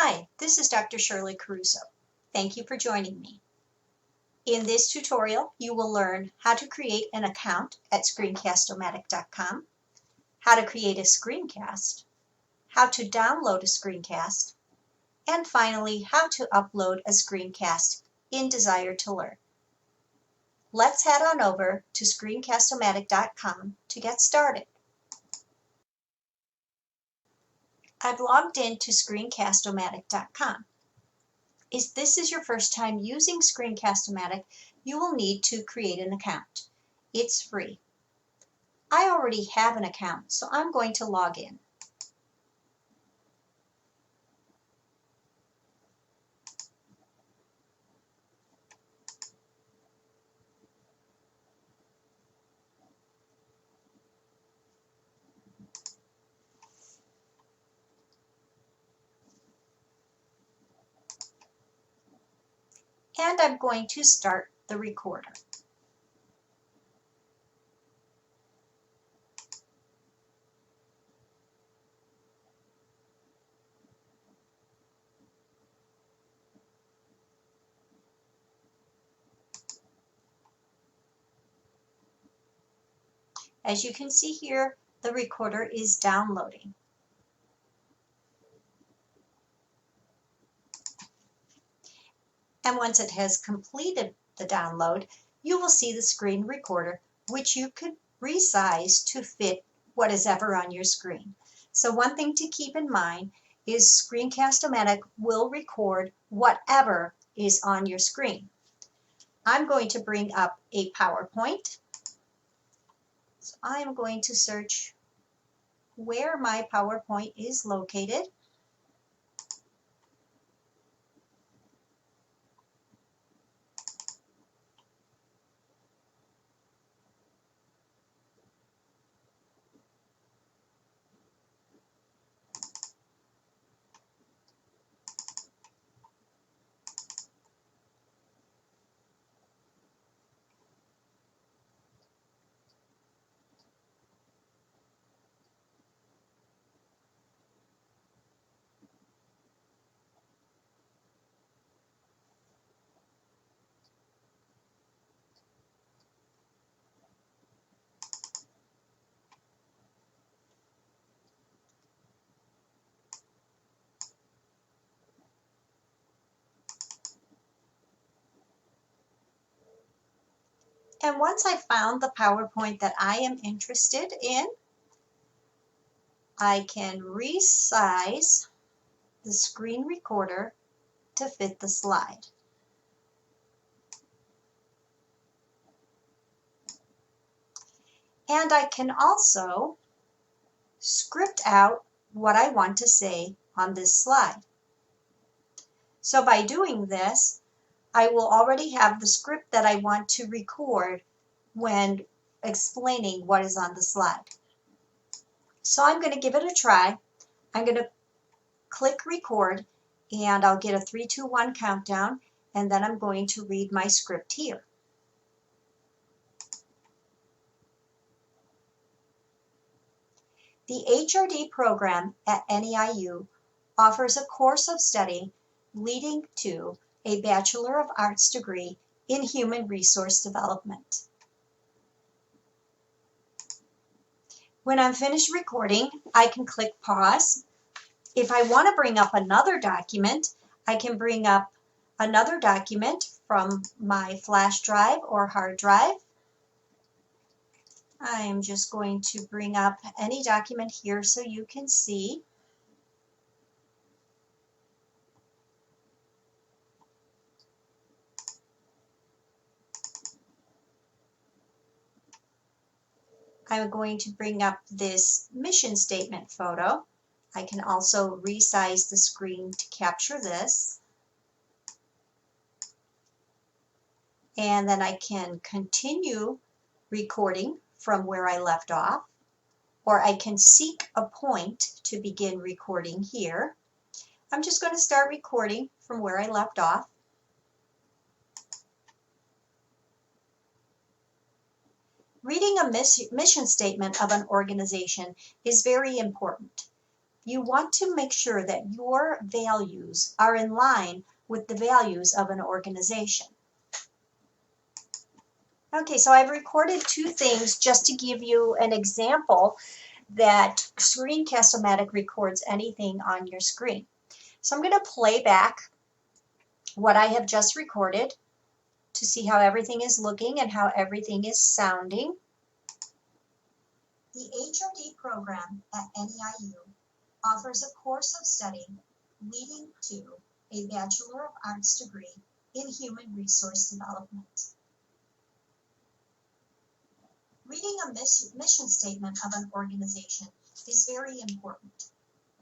Hi, this is Dr. Shirley Caruso. Thank you for joining me. In this tutorial, you will learn how to create an account at screencast-o-matic.com, how to create a screencast, how to download a screencast, and finally, how to upload a screencast in Desire to Learn. Let's head on over to screencast-o-matic.com to get started. I've logged into screencast-o-matic.com. If this is your first time using Screencast-O-Matic, you will need to create an account. It's free. I already have an account, so I'm going to log in. And I'm going to start the recorder. As you can see here, the recorder is downloading. And once it has completed the download, you will see the screen recorder, which you could resize to fit what is ever on your screen. So one thing to keep in mind is Screencast-O-Matic will record whatever is on your screen. I'm going to bring up a PowerPoint. So I'm going to search where my PowerPoint is located. And once I found the PowerPoint that I am interested in, I can resize the screen recorder to fit the slide. And I can also script out what I want to say on this slide. So by doing this, I will already have the script that I want to record when explaining what is on the slide. So I'm going to give it a try. I'm going to click record and I'll get a 3, 2, 1 countdown, and then I'm going to read my script here. The HRD program at NEIU offers a course of study leading to a Bachelor of Arts degree in Human Resource Development. When I'm finished recording, I can click pause. If I want to bring up another document, I can bring up another document from my flash drive or hard drive. I'm just going to bring up any document here so you can see. I'm going to bring up this mission statement photo. I can also resize the screen to capture this. And then I can continue recording from where I left off, or I can seek a point to begin recording here. I'm just going to start recording from where I left off. Reading a mission statement of an organization is very important. You want to make sure that your values are in line with the values of an organization. Okay, so I've recorded two things just to give you an example that Screencast-O-Matic records anything on your screen. So I'm going to play back what I have just recorded to see how everything is looking and how everything is sounding. The Ed program at NEIU offers a course of study leading to a Bachelor of Arts degree in Human Resource Development. Reading a mission statement of an organization is very important.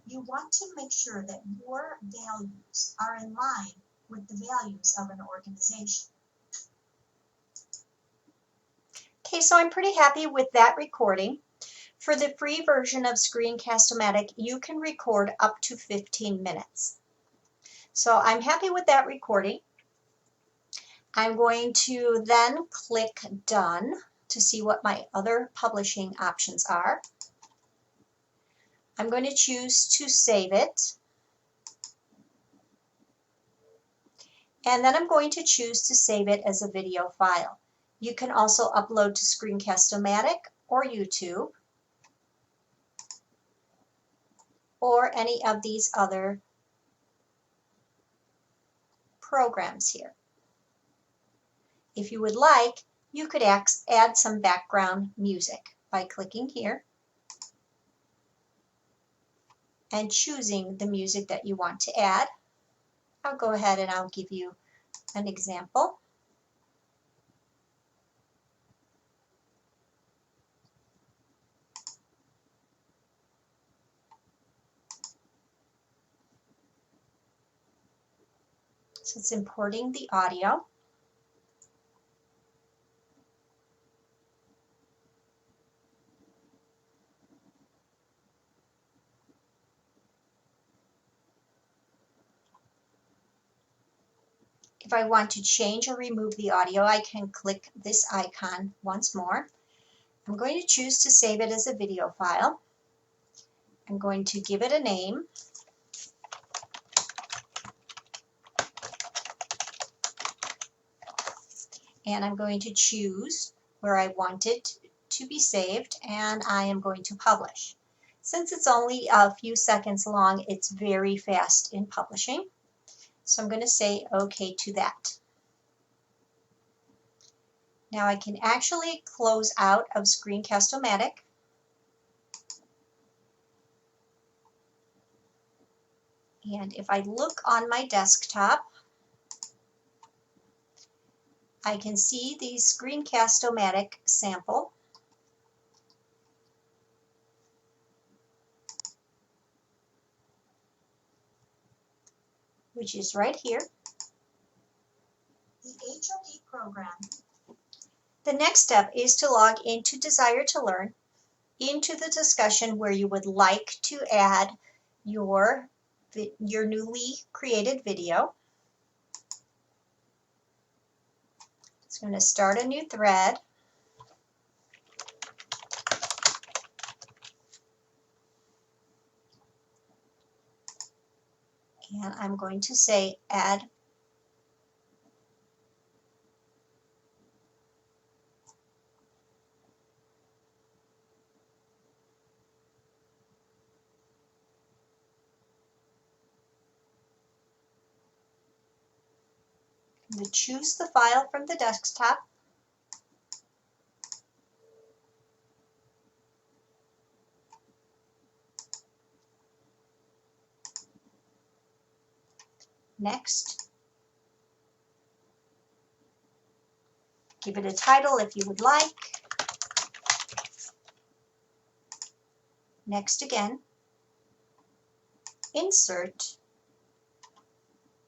You want to make sure that your values are in line with the values of an organization. Okay, so I'm pretty happy with that recording. For the free version of Screencast-O-Matic, you can record up to 15 minutes. So I'm happy with that recording. I'm going to then click Done to see what my other publishing options are. I'm going to choose to save it. And then I'm going to choose to save it as a video file. You can also upload to Screencast-O-Matic or YouTube or any of these other programs here. If you would like, you could add some background music by clicking here and choosing the music that you want to add. I'll go ahead and I'll give you an example. So it's importing the audio. If I want to change or remove the audio, I can click this icon once more. I'm going to choose to save it as a video file. I'm going to give it a name. And I'm going to choose where I want it to be saved, and I am going to publish. Since it's only a few seconds long, it's very fast in publishing. So I'm going to say OK to that. Now I can actually close out of Screencast-O-Matic. And if I look on my desktop, I can see the Screencast-O-Matic sample. Which is right here. The Ed program. The next step is to log into Desire to Learn, into the discussion where you would like to add your newly created video. So I'm going to start a new thread. And I'm going to say add I'm going to choose the file from the desktop. Next. Give it a title if you would like. Next again. Insert.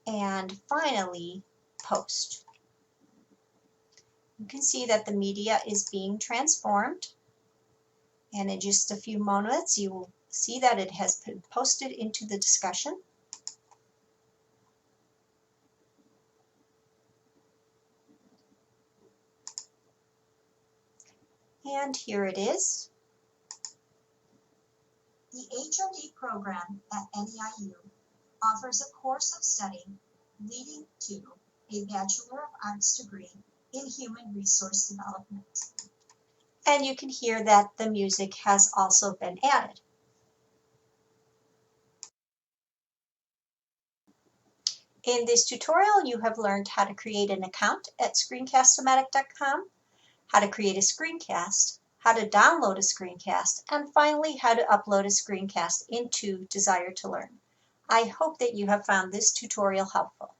And finally, post. You can see that the media is being transformed. And in just a few moments, you will see that it has been posted into the discussion. And here it is. The HOD program at NEIU offers a course of study leading to a Bachelor of Arts degree in Human Resource Development. And you can hear that the music has also been added. In this tutorial, you have learned how to create an account at screencast-o-matic.com, how to create a screencast, how to download a screencast, and finally how to upload a screencast into Desire to Learn. I hope that you have found this tutorial helpful.